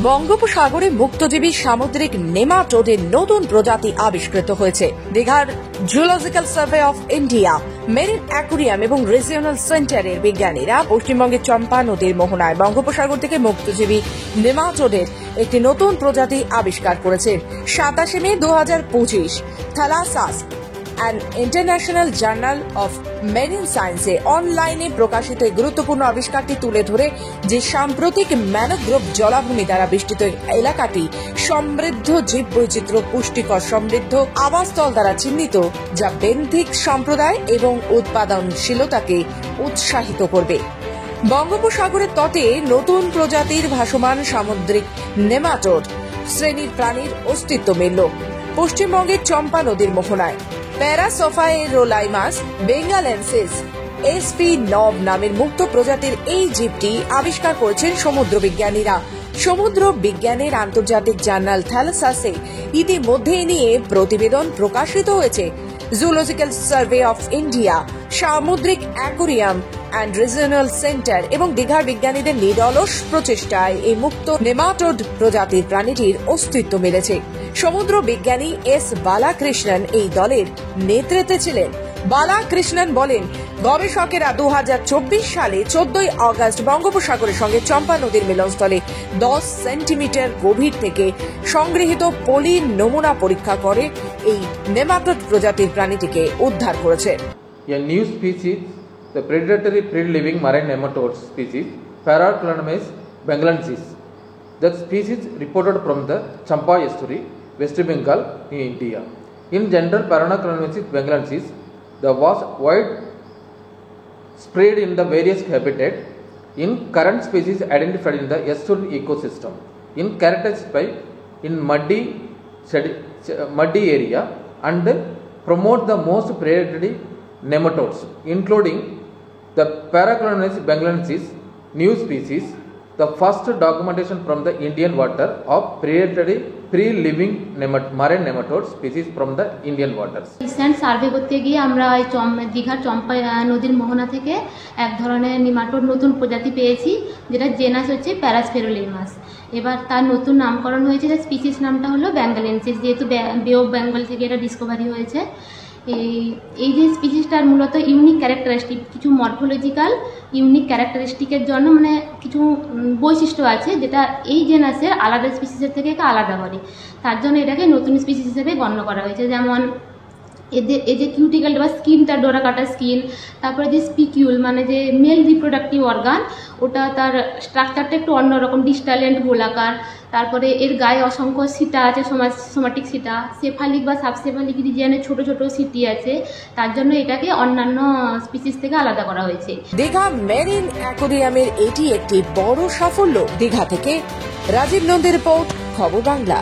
বঙ্গোপসাগরে মুক্তজীবী সামুদ্রিক নেমাটোডের নতুন প্রজাতি আবিষ্কৃত হয়েছে। দীঘার zoological survey of India, marine aquarium এবং রিজিওনাল সেন্টারের বিজ্ঞানীরা পশ্চিমবঙ্গের চম্পা নদীর মোহনায় বঙ্গোপসাগর থেকে মুক্তজীবী নেমাটোডের একটি নতুন প্রজাতি আবিষ্কার করেছে। 27 মে 2025 Thalassas and international journal of marine সায়েন্সে অনলাইনে প্রকাশিত এই গুরুত্বপূর্ণ আবিষ্কারটি তুলে ধরে যে সাম্প্রতিক ম্যানোগ্রোভ জলাভূমি দ্বারা বেষ্টিত এলাকাটি সমৃদ্ধ জীববৈচিত্র্য, পুষ্টিকর সমৃদ্ধ আবাসস্থল দ্বারা চিহ্নিত, যা বেন্থিক সম্প্রদায় এবং উৎপাদনশীলতাকে উৎসাহিত করবে। বঙ্গোপসাগরের তটে নতুন প্রজাতির ভাসমান সামুদ্রিক নেমাটোড শ্রেণীর প্রাণীর অস্তিত্ব মিলল পশ্চিমবঙ্গের চম্পা নদীর মোহনায়। প্যারাসোফাইরোলাইমাস বেঙ্গালেন্সিস SP9 নামের মুক্ত প্রজাতির এই জীবটি আবিষ্কার করেছেন সমুদ্র বিজ্ঞানীরা। সমুদ্র বিজ্ঞানের আন্তর্জাতিক জার্নাল থ্যালাসাসে ইতিমধ্যে নিয়ে প্রতিবেদন প্রকাশিত হয়েছে। জুলজিক্যাল সার্ভে অফ ইন্ডিয়া, সামুদ্রিক অ্যাকুরিয়াম অ্যান্ড রিজিওনাল সেন্টার এবং দীঘার বিজ্ঞানীদের নিরলস প্রচেষ্টায় এই মুক্ত নেমাটোড প্রজাতির প্রাণীটির অস্তিত্ব মিলেছে। সমুদ্র বিজ্ঞানী S. বালাকৃষ্ণন এই দলের নেতৃত্বে ছিলেন। বালাকৃষ্ণন বলেন, গবেষকেরা 2024 সালে 14 আগস্ট বঙ্গোপসাগরের সঙ্গে চম্পা নদীর মিলনস্থলে 10 সেন্টিমিটার গভীর থেকে সংগৃহীত পলির নমুনা পরীক্ষা করে এই নেমাটোড প্রজাতির প্রাণীটিকে উদ্ধার করেছে। A new species, the predatory free-living marine nematode species, Paraclonimus bengalensis. The species reported from the Champa estuary, West Bengal, in India. In general, Paraclonimus bengalensis, the was wide spread in the various habitat in current species identified in the estuary ecosystem, in characterized by in muddy area and promote the most predatory nematodes, including the Paraclonimus bengalensis new species, the first documentation from the Indian water of predatory free-living marine nematode species from the Indian waters. Recent survey করতে গিয়ে আমরা দীঘার চম্পা নদীর মোহনা থেকে এক ধরনের nematode নতুন প্রজাতি পেয়েছি, যেটা জেনাস হচ্ছে প্যারাসফেরোলাইমাস। এবার তার নতুন নামকরণ হয়েছে, যে স্পিসিস নামটা হলো বেঙ্গালেন্সিস, যেহেতু বে অফ বেঙ্গল থেকে এটা ডিসকভারি হয়েছে। এই যে স্পিসিসটার মূলত ইউনিক ক্যারেক্টারিস্টিক, কিছু মরফোলজিক্যাল ইউনিক ক্যারেক্টারিস্টিকের জন্য মানে কিছু বৈশিষ্ট্য আছে যেটা এই জেনাসের আলাদা স্পিসিসের থেকে আলাদা করে, তার জন্য এটাকে নতুন স্পিসিস হিসেবে গণ্য করা হয়েছে। যেমন এই যে কিউটিক্যালটা বা স্কিনটা ডোরা কাটা স্কিন, তারপরে যে স্পিকিউল মানে যে মেল রিপ্রোডাক্টিভ অর্গান, ওটা তার স্ট্রাকচারটা একটু অন্যরকম, ডিস্টালেন্ট গোলাকার। তারপরে এর গায়ে অসংখ্য সিটা আছে, সোমাটিক সিটা, সেফালিক বা সাবসেফালিক রিজিয়নে ছোট ছোট সিটি আছে, তার জন্য এটাকে অন্যান্য স্পিসিস থেকে আলাদা করা হয়েছে। দীঘা মেরিন অ্যাকুরিয়ামের এটি একটি বড় সাফল্য। দীঘা থেকে রাজীব নন্দীর রিপোর্ট, খবর বাংলা।